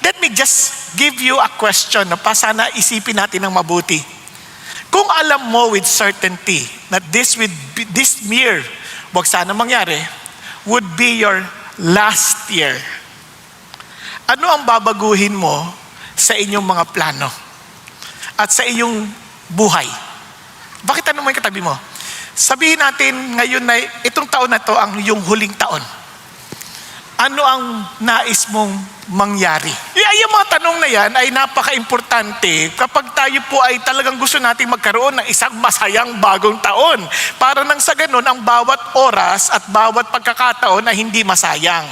Let me just give you a question na sana isipin natin ng mabuti. Kung alam mo with certainty that this year, wag sana mangyari, would be your last year, ano ang babaguhin mo sa inyong mga plano at sa inyong buhay? Bakit ano mo yung katabi mo? Sabihin natin ngayon na itong taon na to ang yung huling taon. Ano ang nais mong mangyari? Yung mga tanong na yan ay napaka-importante kapag tayo po ay talagang gusto nating magkaroon ng isang masayang bagong taon. Para nang sa ganun, ang bawat oras at bawat pagkakataon na hindi masayang.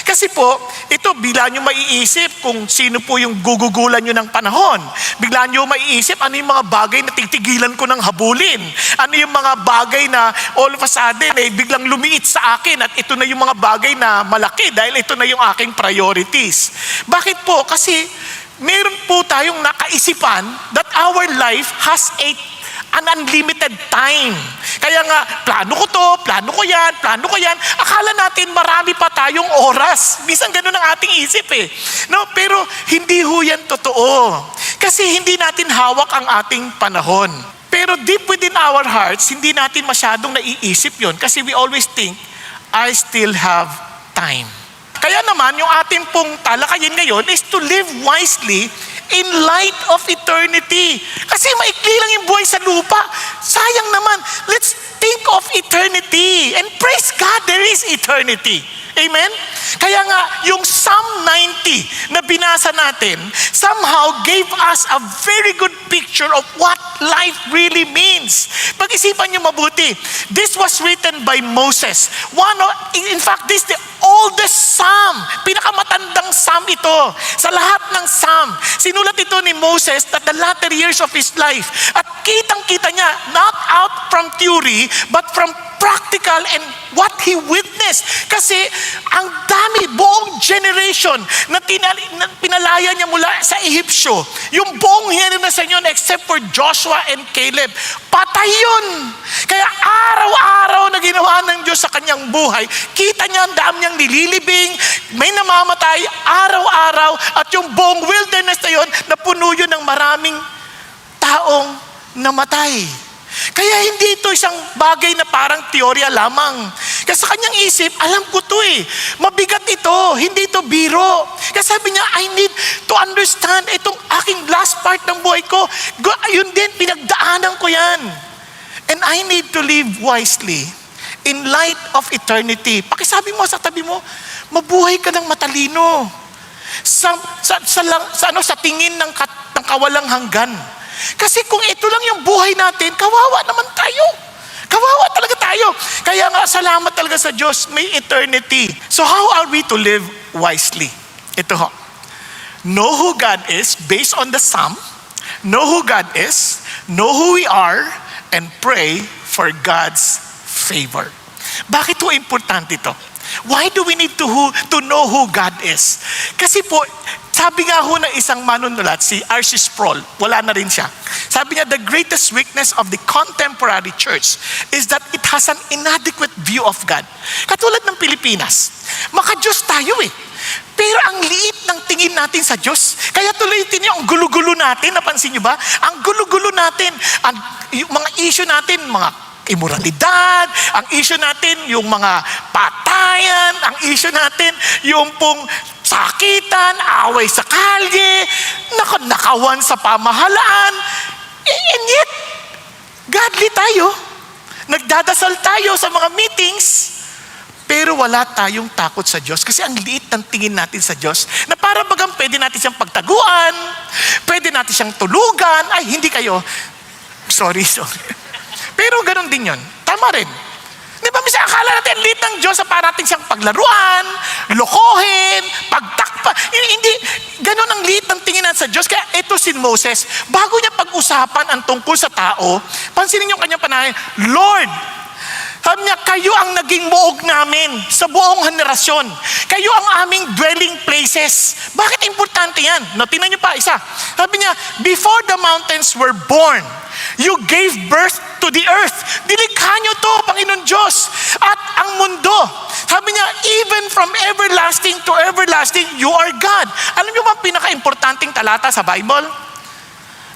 Kasi po, ito bigla nyo maiisip kung sino po yung gugugulan nyo ng panahon. Bigla nyo maiisip ano yung mga bagay na titigilan ko ng habulin. Ano yung mga bagay na all of a sudden biglang lumiit sa akin at ito na yung mga bagay na malaki dahil ito na yung aking priorities. Bakit po? Kasi meron po tayong nakaisipan that our life has an unlimited time. Kaya nga, plano ko to, plano ko yan. Akala natin marami pa tayong oras. Minsan ganun ang ating isip No, pero hindi ho yan totoo. Kasi hindi natin hawak ang ating panahon. Pero deep within our hearts, hindi natin masyadong naiisip yon kasi we always think, I still have time. Kaya naman, yung ating pong talakayin ngayon is to live wisely in light of eternity. Kasi maikli lang yung buhay sa lupa. Sayang naman. Let's think of eternity. And praise God, there is eternity. Amen? Kaya nga, yung Psalm 90 na binasa natin somehow gave us a very good picture of what life really means. Pag-isipan nyo mabuti. This was written by Moses. In fact, this is the oldest Psalm. Pinakamatandang Psalm ito. Sa lahat ng Psalm. Sinulat ito ni Moses at the latter years of his life. At kitang-kita niya, not out from theory, but from practical and what he witnessed. Kasi ang dami, buong generation na pinalaya niya mula sa Ehipsyo, yung buong generation yun except for Joshua and Caleb, patay yun. Kaya araw-araw na ginawa ng Diyos sa kanyang buhay, kita niya ang dami niyang nililibing, may namamatay araw-araw, at yung buong wilderness na yun, napuno yun ng maraming taong namatay. Kaya hindi ito isang bagay na parang teorya lamang. Kasi sa kanyang isip, alam ko to mabigat ito, hindi ito biro. Kasi sabi niya, I need to understand itong aking last part ng buhay ko. Yun din, pinagdaanan ko yan. And I need to live wisely in light of eternity. Pakisabi mo sa tabi mo, mabuhay ka ng matalino. Sa tingin ng kawalang hanggan. Kasi kung ito lang yung buhay natin, kawawa naman tayo. Kawawa talaga tayo. Kaya nga, salamat talaga sa Diyos, may eternity. So how are we to live wisely? Ito ho. Know who God is based on the Psalm. Know who God is. Know who we are. And pray for God's favor. Bakit ho importante ito? Why do we need to know who God is? Kasi po, sabi nga ho ng isang manunulat, si R.C. Sproul, wala na rin siya. Sabi niya, the greatest weakness of the contemporary church is that it has an inadequate view of God. Katulad ng Pilipinas, maka-Diyos tayo Pero ang liit ng tingin natin sa Diyos. Kaya tuloy ang gulo-gulo natin, napansin niyo ba? Ang gulo-gulo natin, yung mga issue natin, mga immoralidad, ang issue natin, yung mga patayan, ang issue natin, yung pong sakitan, away sa kalye, nakawan sa pamahalaan. And yet, godly tayo. Nagdadasal tayo sa mga meetings, pero wala tayong takot sa Diyos kasi ang liit ng tingin natin sa Diyos na para bagang pwede natin siyang pagtaguan, pwede natin siyang tulugan. Ay, hindi kayo. Sorry. Pero ganun din yun. Tama rin. Di ba, minsan akala natin liit ng Diyos sa para natin siyang paglaruan, lokohin, pagtakpa. Hindi, ganun ang liit ng tingin natin sa Diyos. Kaya ito si Moses, bago niya pag-usapan ang tungkol sa tao, pansinin niyo kanyang panahon, Lord, sabi niya, kayo ang naging muog namin sa buong henerasyon. Kayo ang aming dwelling places. Bakit importante yan? No, tingnan niyo pa, isa. Sabi niya, before the mountains were born, you gave birth to the earth. Dilikha niyo to, Panginoon Diyos. At ang mundo, sabi niya, even from everlasting to everlasting, you are God. Alam niyo ba ang pinaka-importanting talata sa Bible?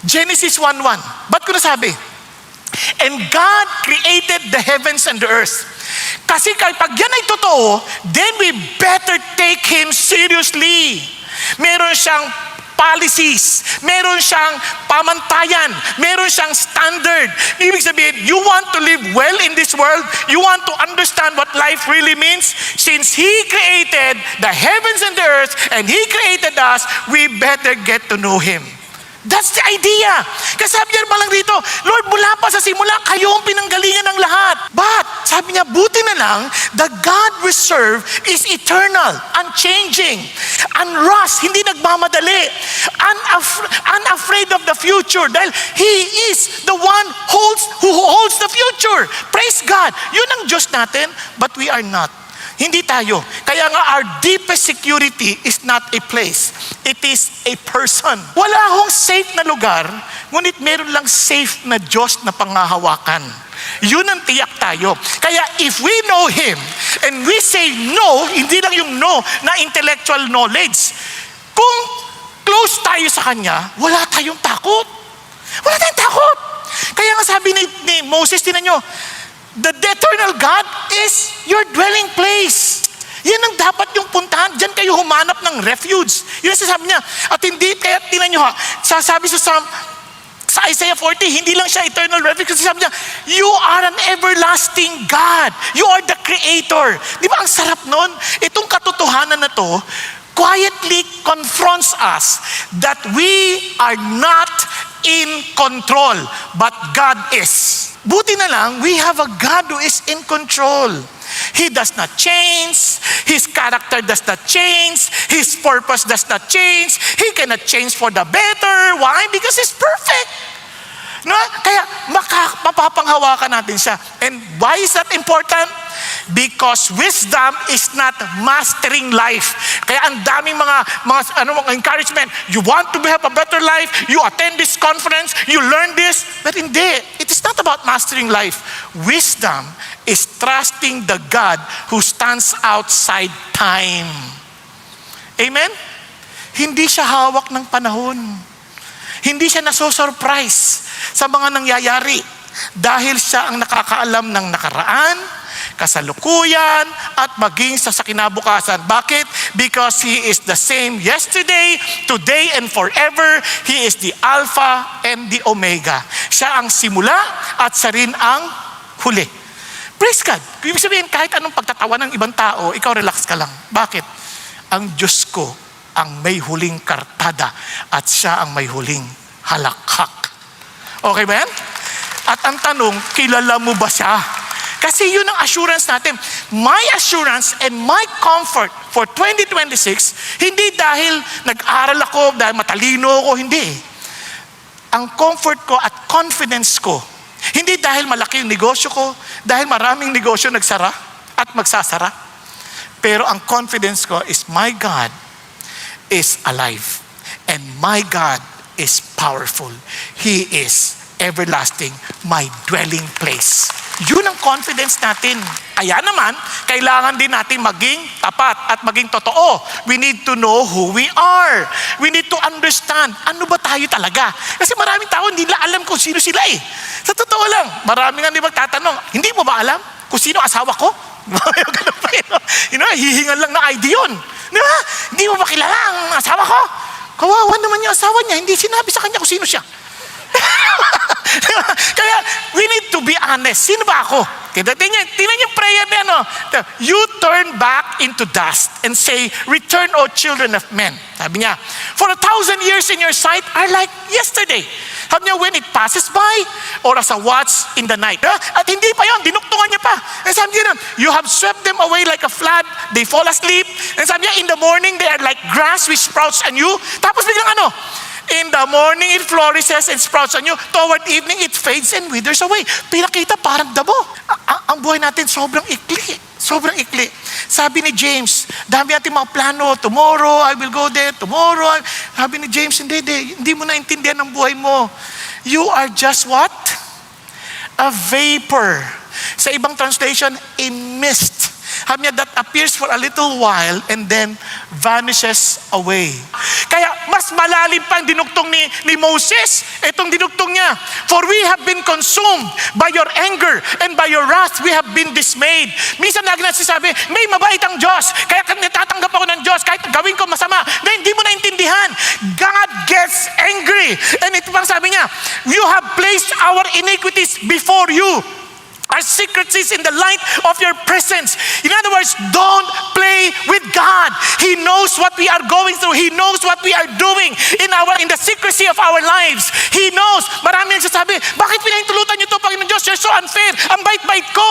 Genesis 1:1. Ba't ko nasabi? And God created the heavens and the earth. Kasi kapag yan ay totoo, then we better take Him seriously. Meron siyang policies, meron siyang pamantayan, meron siyang standard. Ibig sabihin, you want to live well in this world, you want to understand what life really means, since He created the heavens and the earth, and He created us, we better get to know Him. That's the idea. Kasi sabi niya lang dito, Lord, mula pa sa simula, kayo ang pinanggalingan ng lahat. But, sabi niya, buti na lang, the God we serve is eternal, unchanging, unrust, hindi nagmamadali, unafraid of the future, dahil He is the one who holds the future. Praise God. Yun ang Diyos natin, but we are not. Hindi tayo. Kaya nga our deepest security is not a place. It is a person. Wala akong safe na lugar, ngunit meron lang safe na Diyos na pangahawakan. Yun ang tiyak tayo. Kaya if we know Him, and we say no, hindi lang yung no na intellectual knowledge. Kung close tayo sa Kanya, wala tayong takot. Wala tayong takot. Kaya nga sabi ni Moses, tinan nyo, the eternal God is your dwelling place. Yan ang dapat yung puntahan. Diyan kayo humanap ng refuge. Yun ang sasabi niya. At hindi, kaya tinan nyo ha, sasabi sa Isaiah 40, hindi lang siya eternal refuge. Kasi sabi niya, you are an everlasting God. You are the Creator. Di ba ang sarap nun? Itong katotohanan na to, quietly confronts us that we are not in control, but God is. Buti na lang, we have a God who is in control. He does not change. His character does not change. His purpose does not change. He cannot change for the better. Why? Because He's perfect. No? Kaya mapapanghawakan natin siya. And why is that important? Because wisdom is not mastering life. Kaya ang daming mga encouragement. You want to have a better life, you attend this conference, you learn this. But hindi. It is not about mastering life. Wisdom is trusting the God who stands outside time. Amen? Hindi siya hawak ng panahon. Hindi siya nasosurprise sa mga nangyayari dahil siya ang nakakaalam ng nakaraan, kasalukuyan, at maging sa kinabukasan. Bakit? Because He is the same yesterday, today, and forever. He is the Alpha and the Omega. Siya ang simula at siya rin ang huli. Praise God. Ibig sabihin, kahit anong pagtatawa ng ibang tao, ikaw relax ka lang. Bakit? Ang Diyos ko ang may huling kartada at siya ang may huling halakhak. Okay ba yan? At ang tanong, kilala mo ba siya? Kasi yun ang assurance natin. My assurance and my comfort for 2026, hindi dahil nag-aral ako, dahil matalino ako, hindi. Ang comfort ko at confidence ko, hindi dahil malaki yung negosyo ko, dahil maraming negosyo nagsara at magsasara. Pero ang confidence ko is my God is alive. And my God is powerful. He is everlasting, my dwelling place. Yun ang confidence natin. Kaya naman, kailangan din natin maging tapat at maging totoo. We need to know who we are. We need to understand, ano ba tayo talaga? Kasi maraming tao hindi nila alam kung sino sila eh. Sa totoo lang, maraming nga magtatanong, hindi mo ba alam kung sino asawa ko? Hihingan lang na ID yun. Di ba? Hindi mo ba kilala ang asawa ko? Kawawa naman yung asawa niya, hindi sinabi sa kanya kung sino siya. Kaya, we need to be honest. Sino ba ako? Tingnan yung prayer niya, no? You turn back into dust and say, return, O children of men. Sabi niya, for 1,000 years in your sight are like yesterday. Sabi niya, when it passes by, or as a watch in the night. At hindi pa yun, dinuktungan niya pa. And sabi niya, you have swept them away like a flood, they fall asleep. And sabi niya, in the morning, they are like grass which sprouts anew. Tapos biglang in the morning, it flourishes and sprouts anew. Toward evening, it fades and withers away. Pinakita parang dabo. Ang buhay natin sobrang ikli. Sobrang ikli. Sabi ni James, dami natin mga plano. Tomorrow, I will go there. Tomorrow. Sabi ni James, hindi mo naintindihan ang buhay mo. You are just what? A vapor. Sa ibang translation, a mist. Sabi niya, that appears for a little while and then vanishes away. Kaya mas malalim pa ang dinugtong ni Moses. Itong dinugtong niya. For we have been consumed by your anger and by your wrath we have been dismayed. Minsan lagi natin sabi, may mabait ang Diyos. Kaya natatanggap ako ng Diyos kahit gawin ko masama. Na hindi mo naintindihan. God gets angry. And ito pang sabi niya, you have placed our iniquities before you. Our secrets is in the light of your presence. In other words, don't play with God. He knows what we are going through. He knows what we are doing in the secrecy of our lives. He knows. Marami nagsasabi, bakit pinahintulutan niyo ito, Panginoon Diyos? You're so unfair. Ang bait-bait ko.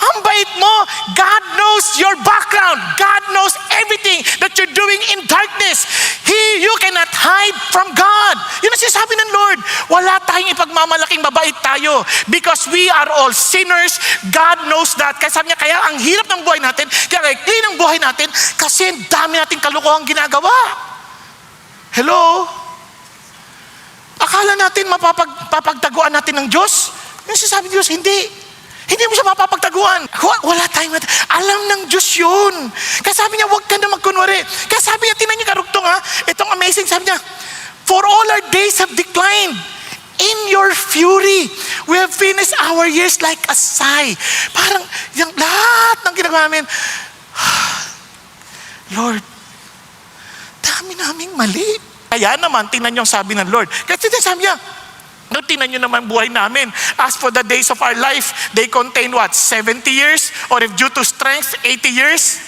Ang bait mo. God knows your background. God knows everything that you're doing in darkness. You cannot hide from God. Yun ang sinasabi ng Lord. Wala tayong ipagmamalaking mabait tayo because we are all sinners. God knows that. Kaya sabi niya, kaya ang hirap ng buhay natin, kaya clean ang buhay natin kasi ang dami nating kalokohang ginagawa. Hello? Akala natin mapapagtaguan natin ng Diyos? Yung sinasabi ng Diyos, hindi mo siya mapapagtaguan. Wala tayong alam ng Diyos yun. Kaya sabi niya, huwag ka na magkunwari. Kaya sabi niya, tinan niyo karugtong ha. Itong amazing, sabi niya, for all our days have declined. In your fury, we have finished our years like a sigh. Parang, yung lahat ng ginagawa namin, Lord, dami naming mali. Kaya naman, tingnan niyo ang sabi ng Lord. Kasi sabi niya, no, tingnan nyo naman buhay namin. As for the days of our life, they contain what? 70 years? Or if due to strength, 80 years?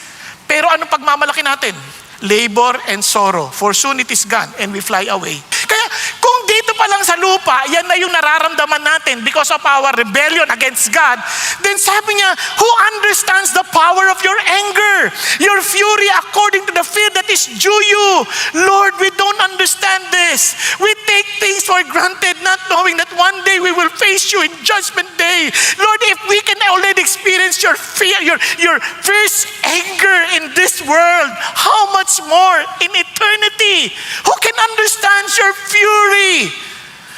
Pero anong pagmamalaki natin? Labor and sorrow. For soon it is gone and we fly away. Kaya kung dito pa lang sa lupa, yan na yung nararamdaman natin because of our rebellion against God, then sabi niya, who understands the power of your anger? Your fury according to the fear that is due you. Lord, we don't understand this. We take things for granted, not knowing that one day we will face you in judgment day. Lord, if we can already experience your fear, your fierce anger in this world, how much more in eternity? Who can understand your fury?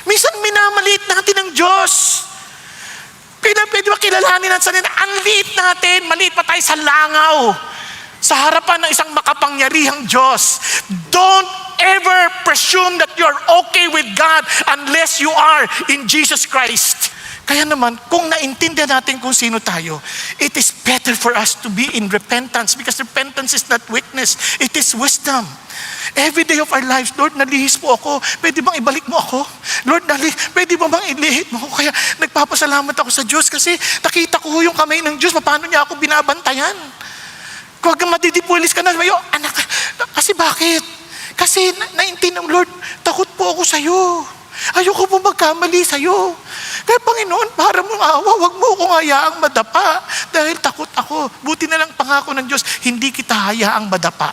Minsan minamaliit natin ang Diyos. Pwede ba kilalanin natin? Ang liit natin, maliit pa tayo sa langaw. Sa harapan ng isang makapangyarihang Diyos. Don't ever presume that you're okay with God unless you are in Jesus Christ. Kaya naman, kung naintindihan natin kung sino tayo, it is better for us to be in repentance because repentance is not weakness, it is wisdom. Every day of our lives, Lord, nalihis po ako. Pwede bang ibalik mo ako? Lord, pwede bang ilihit mo ako? Kaya nagpapasalamat ako sa Diyos kasi nakita ko yung kamay ng Diyos. Paano niya ako binabantayan? Huwag kang madidipulis ka na. Anak, kasi bakit? Kasi naintindihan, Lord, takot po ako sa'yo. Ayoko po magkamali sa'yo. Kaya Panginoon, para mong awa, huwag mo akong hayaang madapa dahil takot ako. Buti na lang pangako ng Diyos, hindi kita hayaang madapa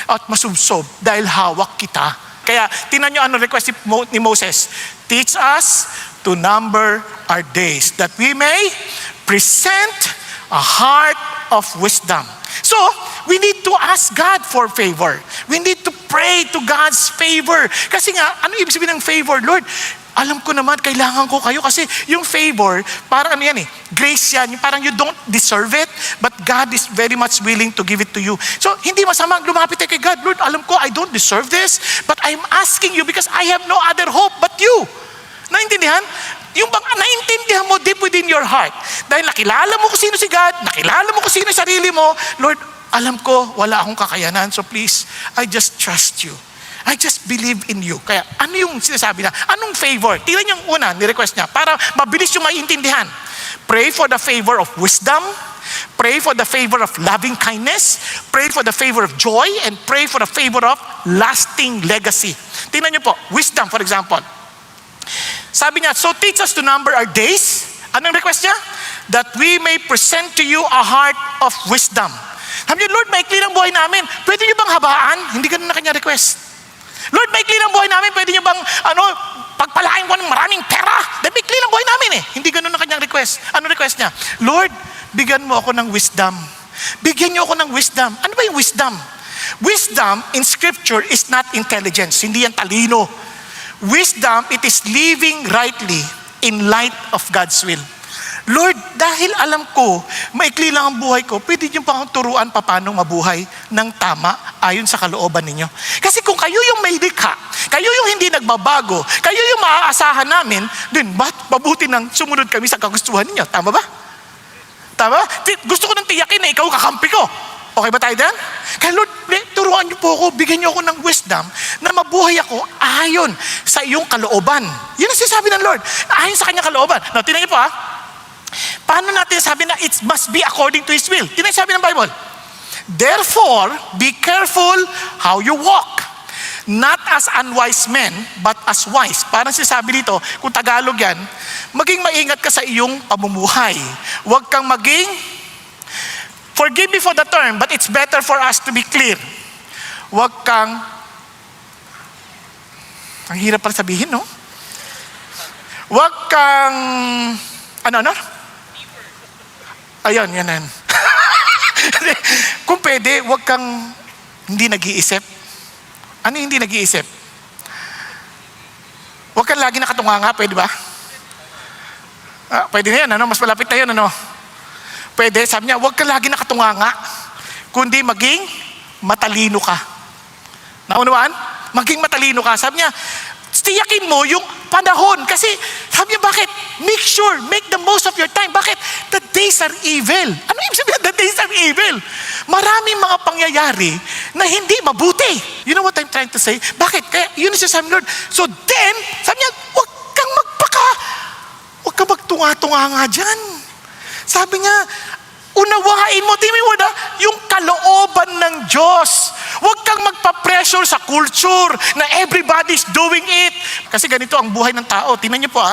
at masubsob dahil hawak kita. Kaya tinan nyo ano request ni Moses. Teach us to number our days that we may present a heart of wisdom. So, we need to ask God for favor. We need to pray to God's favor. Kasi nga, ano ibig sabihin ng favor? Lord, alam ko naman, kailangan ko kayo kasi yung favor, parang ano yan grace yan, yung parang you don't deserve it, but God is very much willing to give it to you. So, hindi masama lumapit kay God, Lord, alam ko, I don't deserve this, but I'm asking you because I have no other hope but you. Naintindihan? Yung bang naintindihan mo deep within your heart. Dahil nakilala mo kung sino si God, nakilala mo kung sino yung sarili mo, Lord, alam ko, wala akong kakayanan, so please, I just trust you. I just believe in you. Kaya ano yung sinasabi na? Anong favor? Tingnan yung una, ni-request niya, para mabilis yung maiintindihan. Pray for the favor of wisdom, pray for the favor of loving kindness, pray for the favor of joy, and pray for the favor of lasting legacy. Tingnan niyo po, wisdom for example. Sabi niya, so teach us to number our days. Anong request niya? That we may present to you a heart of wisdom. Sabi niya, Lord, maikli ng buhay namin. Pwede niyo bang habaan? Hindi ganun na kanya request. Lord, maikli ng buhay namin. Pwede niyo bang, pagpalain ko ng maraming pera? Dahil maikli ng buhay namin Hindi ganun na kanyang request. Ano request niya? Lord, bigyan mo ako ng wisdom. Bigyan niyo ako ng wisdom. Ano ba yung wisdom? Wisdom in scripture is not intelligence. Hindi yan talino. Wisdom, it is living rightly in light of God's will. Lord, dahil alam ko, maikli lang ang buhay ko, pwede niyo pang turuan paano mabuhay ng tama ayon sa kalooban ninyo. Kasi kung kayo yung may likha, kayo yung hindi nagbabago, kayo yung maaasahan namin, din ba't mabuti nang sumunod kami sa kagustuhan ninyo? Tama ba? Tama? Gusto ko nang tiyakin na ikaw kakampi ko. Okay ba tayo dyan? Kaya Lord, turuan niyo po ako, bigyan niyo ako ng wisdom na mabuhay ako ayon sa iyong kalooban. Yun ang sinasabi ng Lord. Ayon sa kanyang kalooban. Now, tingnan niyo po paano natin sabi na it must be according to His will? Tingnan niyo sabi ng Bible. Therefore, be careful how you walk. Not as unwise men, but as wise. Parang sinasabi dito, kung Tagalog yan, maging maingat ka sa iyong pamumuhay. Huwag kang maging, forgive me for the term, but it's better for us to be clear. Huwag kang, ang hirap pala sabihin, no? Huwag kang, ano? Ayun, yan. Kung pwede, huwag kang hindi nag-iisip. Ano yung hindi nag-iisip? Huwag kang lagi nakatunganga, pwede ba? Pwede na yan, ano? Mas malapit na yun, ano? Pwede, sabi niya, huwag ka lagi nakatunganga, kundi maging matalino ka. Naunawaan? Maging matalino ka. Sabi niya, tiyakin mo yung panahon. Kasi, sabi niya, bakit? Make sure, make the most of your time. Bakit? The days are evil. Ano ibig sabihin? The days are evil. Maraming mga pangyayari na hindi mabuti. You know what I'm trying to say? Bakit? Kaya, yun ang sinasabi ng Lord. So then, sabi niya, huwag kang magtunga-tunga nga dyan. Sabi niya, unawain mo, yung kalooban ng Diyos. Huwag kang magpa-pressure sa culture na everybody's doing it. Kasi ganito ang buhay ng tao. Tingnan niyo po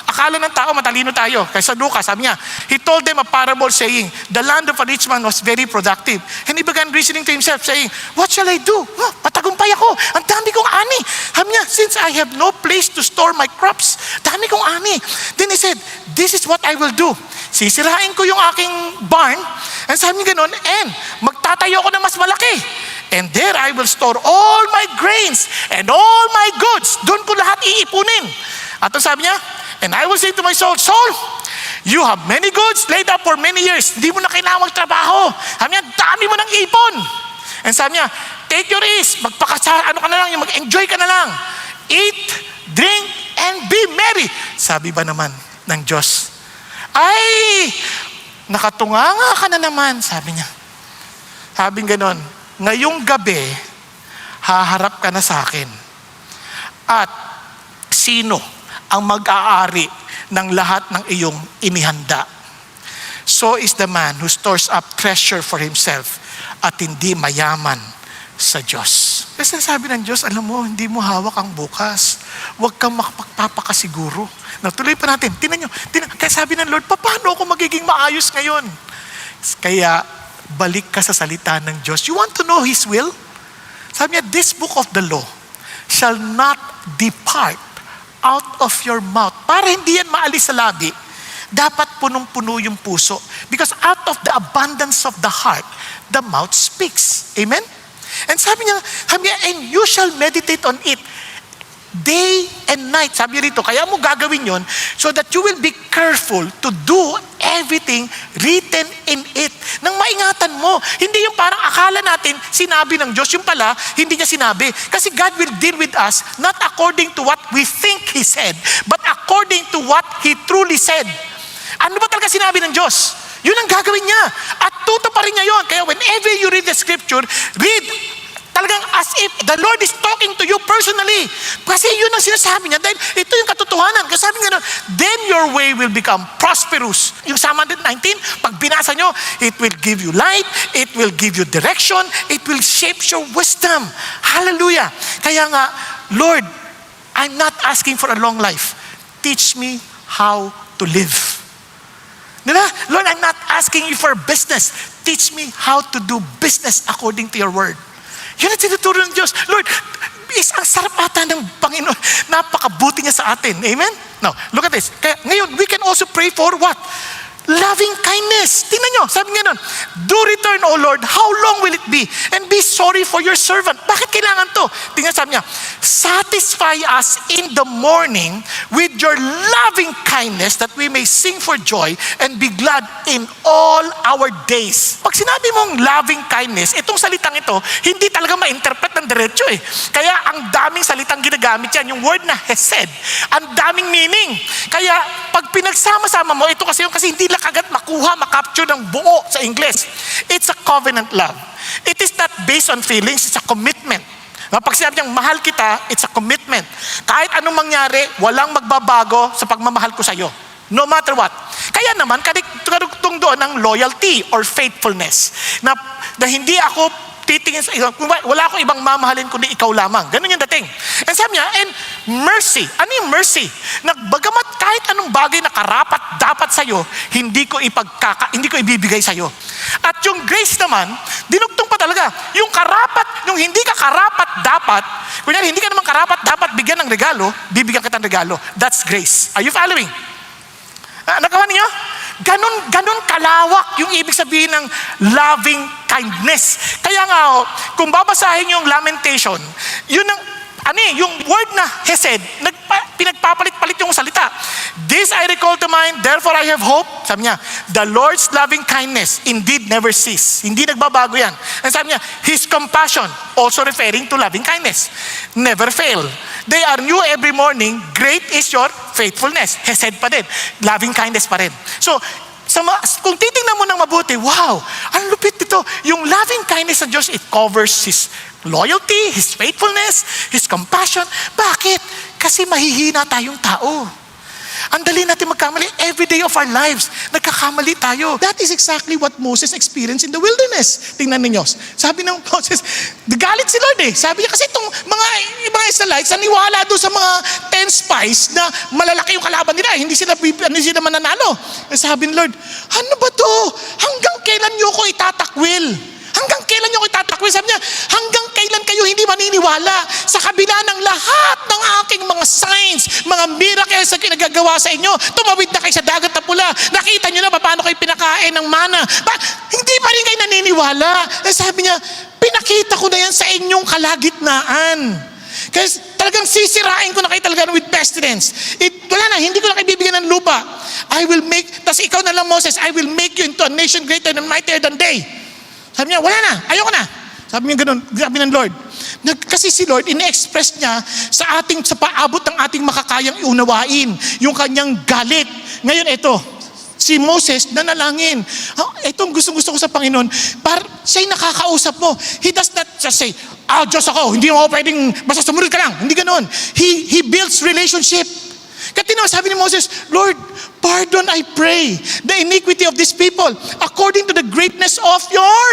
akala ng tao matalino tayo. Kaysa Lucas, sabi niya, he told them a parable saying, the land of a rich man was very productive. And he began reasoning to himself saying, what shall I do? Patagumpay ako. Ang dami kong ani. Sabi niya, since I have no place to store my crops, dami kong ani. Then he said, this is what I will do. Sisirain ko yung aking barn. And sabi niya ganun, and magtatayo ako ng mas malaki. And there I will store all my grains and all my goods. Doon ko lahat iipunin. At sabi niya, and I will say to my soul, soul, you have many goods laid up for many years. Hindi mo na kailangan magtrabaho. Sabi niya, dami mo ng ipon. And sabi niya, take your ease. Mag-enjoy ka na lang. Eat, drink, and be merry. Sabi ba naman ng Diyos, ay, nakatunganga ka na naman, sabi niya. Sabi ganon, ngayong gabi, haharap ka na sa akin. At sino ang mag-aari ng lahat ng iyong inihanda? So is the man who stores up treasure for himself at hindi mayaman sa Diyos. Kasi sabi ng Diyos, alam mo, hindi mo hawak ang bukas. Huwag kang makapagpapakasiguro. Tuloy pa natin. Tingnan nyo. Kaya sabi ng Lord, paano ako magiging maayos ngayon? Kaya, balik ka sa salita ng Diyos. You want to know His will? Sabi niya, this book of the law shall not depart out of your mouth. Para hindi yan maalis sa labi, dapat punong-puno yung puso. Because out of the abundance of the heart, the mouth speaks. Amen? And sabi niya, and you shall meditate on it day and night. Sabi rito, kaya mo gagawin yon so that you will be careful to do everything written in it. Nang maingatan mo. Hindi yung parang akala natin sinabi ng Diyos. Yung pala, hindi niya sinabi. Kasi God will deal with us not according to what we think He said, but according to what He truly said. Ano ba talaga sinabi ng Diyos? Yun ang gagawin niya. At tutuparin niya yun. Kaya whenever you read the scripture, read talagang as if the Lord is talking to you personally. Kasi yun ang sinasabi niya. Dahil ito yung katotohanan. Kasi sabi nga, then your way will become prosperous. Yung Psalm 119, pag binasa nyo, it will give you light, it will give you direction, it will shape your wisdom. Hallelujah. Kaya nga, Lord, I'm not asking for a long life. Teach me how to live. Diba? Lord, I'm not asking you for business. Teach me how to do business according to your word. Yun ang tinuturo ng Diyos. Lord, ang sarap ata ng Panginoon. Napakabuti niya sa atin. Amen? Now, look at this. Kaya ngayon, we can also pray for what? Loving kindness. Tingnan nyo, sabi nga nun, do return, O Lord, how long will it be? And be sorry for your servant. Bakit kailangan to? Tingnan, sabi niya, satisfy us in the morning with your loving kindness that we may sing for joy and be glad in all our days. Pag sinabi mong loving kindness, itong salitang ito, hindi talaga ma-interpret ng diretso eh. Kaya ang daming salitang ginagamit yan, yung word na hesed, ang daming meaning. Kaya pag pinagsama-sama mo, ito kasi hindi lang agad makuha, makapture ng buo sa English. It's a covenant love. It is not based on feelings, it's a commitment. Pag sinabi niyang mahal kita, it's a commitment. Kahit anong mangyari, walang magbabago sa pagmamahal ko sa iyo. No matter what. Kaya naman, karugtong doon ng loyalty or faithfulness. Na hindi ako titingin sa iyo, wala akong ibang mamahalin kundi ikaw lamang. Ganun yung dating. And sabi niya, and mercy. Ano yung mercy? Bagamat kahit anong bagay na karapat dapat sa iyo, hindi ko ibibigay sa iyo. At yung grace naman, dinugtong pa talaga. Yung karapat, yung hindi ka karapat dapat, kunyari hindi ka naman karapat dapat bigyan ng regalo, bibigyan kita ng regalo. That's grace. Are you following? Nagawa niyo? Ganon kalawak yung ibig sabihin ng loving kindness. Kaya nga, kung babasahin yung Lamentation, yun ang, yung word na hesed, pinagpapalit-palit yung salita. This I recall to mind, therefore I have hope. Sabi niya, the Lord's loving kindness indeed never cease. Hindi nagbabago yan. And sabi niya, His compassion, also referring to loving kindness, never fail. They are new every morning. Great is your faithfulness. Hesed pa din. Loving kindness pa rin. So, kung titingnan mo ng mabuti, wow, ang lupit nito. Yung loving kindness ng Diyos, it covers His loyalty, His faithfulness, His compassion. Bakit? Kasi mahihina tayong tao. Ang dali natin magkamali. Every day of our lives, nagkakamali tayo. That is exactly what Moses experienced in the wilderness. Tingnan ninyo. Sabi ng Moses, galit si Lord eh. Sabi niya kasi itong mga Israelites, naniwala doon sa mga 10 spies na malalaki yung kalaban nila. Hindi sila mananalo. Sabi ni Lord, ano ba to? Hanggang kailan niyo ko itatakwil? Hanggang kailan niyo ko itatakwil? Sabi niya, hanggang kailan kayo hindi maniniwala sa kabila ng lahat ng aking mga signs, mga miracles na kinagagawa sa inyo? Tumawid na kayo sa dagat na pula. Nakita niyo na paano kayo pinakain ng mana. Hindi pa rin kayo naniniwala. Sabi niya, pinakita ko na yan sa inyong kalagitnaan. Kasi talagang sisirain ko na kayo talaga with pestilence. Wala na, hindi ko na kayo bibigyan ng lupa. Tas ikaw na lang Moses, I will make you into a nation greater and mightier than they. Sabi niya, wala na, ayoko na. Sabi niya ganun, sabi ng Lord. Kasi si Lord, ine-express niya sa paabot ng ating makakayang iunawain, yung kanyang galit. Ngayon ito, si Moses nanalangin. Itong gusto ko sa Panginoon, siya'y nakakausap mo. He does not just say, Diyos ako, hindi mo pwedeng, basta sumunod ka lang. Hindi ganun. He builds relationship. Kaya sabi ni Moses, Lord, pardon I pray the iniquity of these people according to the greatness of your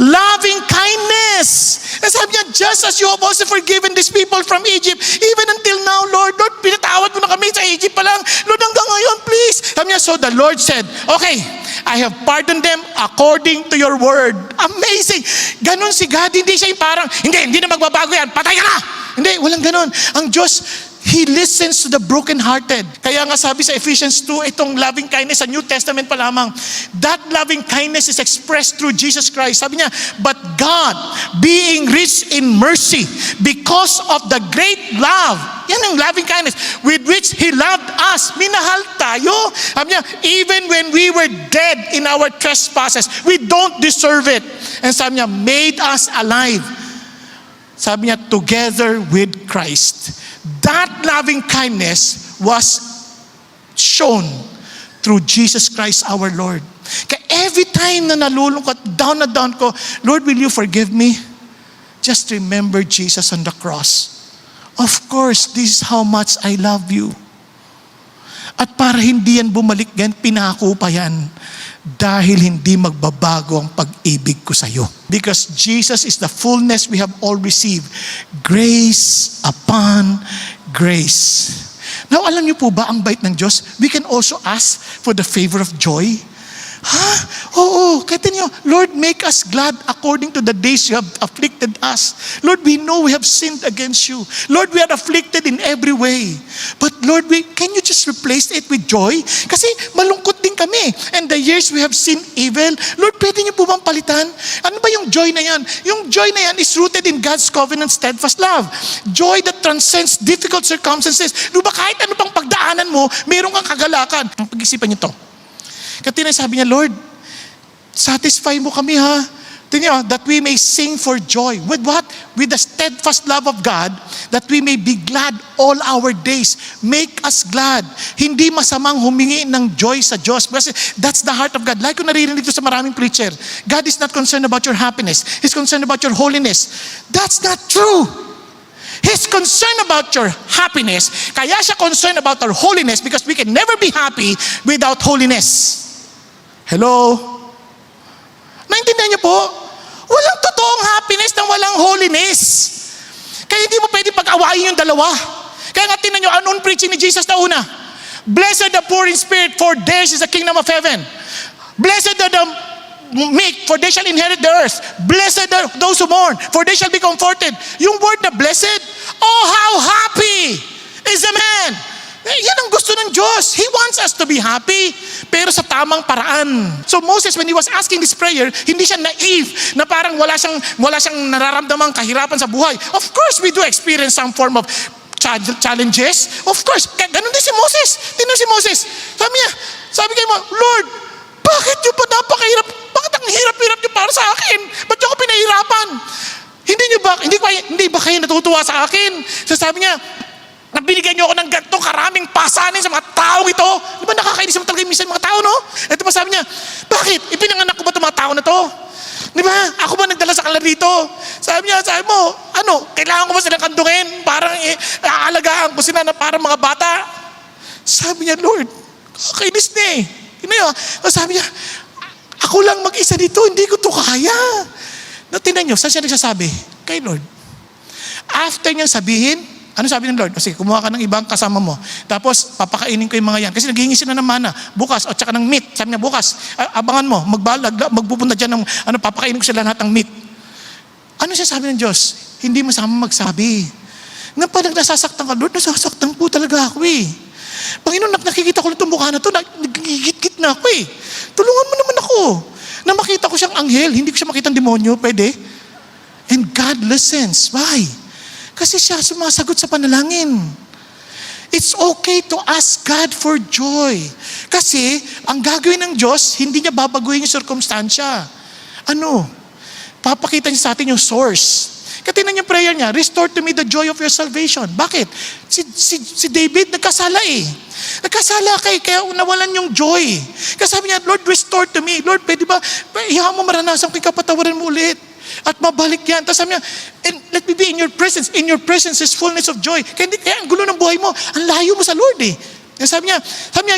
loving kindness. And sabi niya, just as you have also forgiven these people from Egypt, even until now, Lord, pinatawad mo na kami sa Egypt pa lang. Lord, hanggang ngayon, please. Sabi niya, so the Lord said, okay, I have pardoned them according to your word. Amazing. Ganon si God, hindi siya yung parang, hindi na magbabago yan, patay ka na. Hindi, walang ganon. Ang Diyos, He listens to the brokenhearted. Kaya nga sabi sa Ephesians 2, itong loving kindness sa New Testament pa lamang, that loving kindness is expressed through Jesus Christ. Sabi niya, but God, being rich in mercy, because of the great love, yan ang loving kindness, with which He loved us. Minahal tayo. Sabi niya, even when we were dead in our trespasses, we don't deserve it. And sabi niya, made us alive. Sabi niya, together with Christ. That loving kindness was shown through Jesus Christ our Lord. Kaya every time na nalulungkot, down na down ko, Lord, will you forgive me? Just remember Jesus on the cross. Of course, this is how much I love you. At para hindi yan bumalik yan, pinako pa yan. Dahil hindi magbabago ang pag-ibig ko sa iyo. Because Jesus is the fullness we have all received. Grace upon grace. Now, alam niyo po ba ang bait ng Diyos? We can also ask for the favor of joy. Oo, kaya niyo, Lord, make us glad according to the days you have afflicted us. Lord, we know we have sinned against you. Lord, we are afflicted in every way. But Lord, can you just replace it with joy? Kasi malungkot din kami. And the years we have seen evil. Lord, pwede niyo po bang palitan? Ano ba yung joy na yan? Yung joy na yan is rooted in God's covenant steadfast love. Joy that transcends difficult circumstances. Diba kahit ano pang pagdaanan mo, meron kang kagalakan. Pag-isipan niyo to. Katina sabi niya, Lord, satisfy mo kami ha. Tingnan niyo, that we may sing for joy. With what? With the steadfast love of God, that we may be glad all our days. Make us glad. Hindi masamang humingi ng joy sa Diyos. Kasi that's the heart of God. Like ko naririnig dito sa maraming preacher, God is not concerned about your happiness. He's concerned about your holiness. That's not true. He's concerned about your happiness. Kaya siya concerned about our holiness because we can never be happy without holiness. Hello? Naintindihan niyo po? Walang totoong happiness nang walang holiness. Kaya hindi mo pwede pag-awayin yung dalawa. Kaya nga tinan nyo, anong preaching ni Jesus na una? Blessed the poor in spirit, for theirs is the kingdom of heaven. Blessed are the meek, for they shall inherit the earth. Blessed are those who mourn, for they shall be comforted. Yung word na blessed, oh how happy is a man. Yan ang gusto ng Diyos. He wants us to be happy, pero sa tamang paraan. So Moses, when he was asking this prayer, hindi siya naive, na parang wala siyang nararamdamang kahirapan sa buhay. Of course, we do experience some form of challenges. Of course, ganun din si Moses. Tingnan si Moses. Sabi kay mo, Lord, bakit yung pa napakahirap? Bakit ang hirap-hirap niyo para sa akin? Ba't niyo ako pinahirapan? Hindi ba kayo natutuwa sa akin? So sabi niya, nabinigyan niyo ako ng ganito karaming pasanin sa mga tao ito. Di ba nakakainis mo talaga minsan mga tao, no? Ito pa sabi niya, bakit? Ipinanganak ko ba itong mga tao na to? Di ba? Ako ba nagdala sa kanila dito? Sabi mo, kailangan ko ba silang kandungin? Parang aalagaan ko sila na parang mga bata. Sabi niya, Lord, kakainis na eh. Sabi niya, ako lang mag-isa dito, hindi ko to kaya. Tinan niyo, saan siya nagsasabi? Kay Lord. After niyang sabihin, ano sabi ng Lord? Kasi kumuha ka ng ibang kasama mo. Tapos, papakainin ko yung mga yan. Kasi naghihingi sila ng mana. Bukas, o tsaka ng meat. Sabi niya, bukas, abangan mo. Magpupunta dyan ng, papakainin ko sila lahat ng meat. Ano siya sabi ng Diyos? Hindi masama magsabi. Nga pa nasasaktan ka, Lord, nasasaktan po talaga ako eh. Panginoon, nakikita ko lang itong mukha na ito, nagigit-git na ako eh. Tulungan mo naman ako. Na makita ko siyang anghel, hindi ko siya makita ng demonyo, pwede? And God listens. Why? Kasi siya sumasagot sa panalangin. It's okay to ask God for joy. Kasi ang gagawin ng Diyos, hindi niya babaguhin yung circumstansya. Papakita niya sa atin yung source. Katinan yung prayer niya, restore to me the joy of your salvation. Bakit? Si David nagkasala eh. Nagkasala kaya nawalan yung joy. Kasi sabi niya, Lord, restore to me. Lord, pwede ba, iha mo maranasan kung kapatawarin mo ulit. At mabalik yan. Tapos sabi niya, and let me be in your presence. In your presence is fullness of joy. Kaya ang gulo ng buhay mo, ang layo mo sa Lord eh. Sabi niya,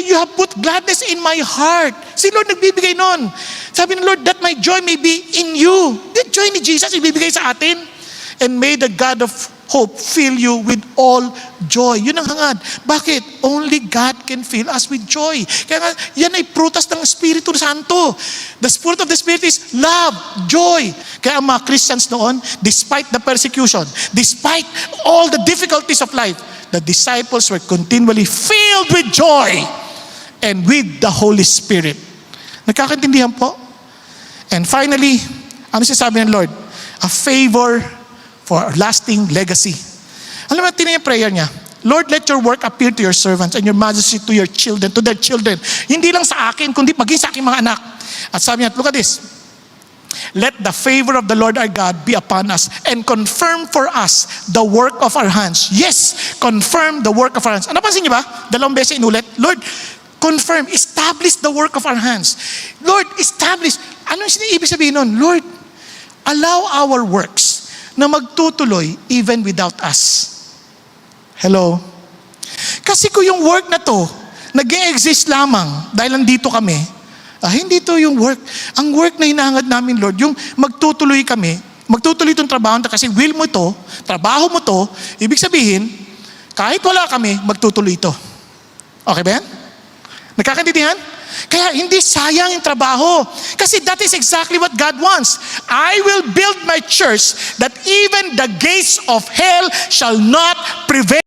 you have put gladness in my heart. Si Lord nagbibigay nun. Sabi ng Lord, that my joy may be in you. The joy ni Jesus ibibigay sa atin. And may the God of hope fill you with all joy. Yun ang hangad. Bakit? Only God can fill us with joy. Kaya nga, yan ay prutas ng Espiritu Santo. The fruit of the Spirit is love, joy. Kaya ang mga Christians noon, despite the persecution, despite all the difficulties of life, the disciples were continually filled with joy and with the Holy Spirit. Nagkakaintindihan po? And finally, ano sinasabi ng Lord? A favor for lasting legacy. Alam mo, tinan yung prayer niya. Lord, let your work appear to your servants and your majesty to your children, to their children. Hindi lang sa akin, kundi maging sa aking mga anak. At sabi niya, look at this. Let the favor of the Lord our God be upon us and confirm for us the work of our hands. Yes, confirm the work of our hands. Ano pansin niyo ba? Dalawang beses inulit. Lord, confirm, establish the work of our hands. Lord, establish. Ano yung ibig sabihin nun? Lord, allow our works na magtutuloy even without us. Hello? Kasi kung yung work na to, nag-e-exist lamang dahil nandito kami, hindi to yung work. Ang work na hinahangad namin, Lord, yung magtutuloy kami, magtutuloy itong trabaho kasi will mo to, trabaho mo to, ibig sabihin, kahit wala kami, magtutuloy ito. Okay ba yan? Nagkakaintindihan? Kaya hindi sayang yung trabaho. Kasi that is exactly what God wants. I will build my church that even the gates of hell shall not prevail.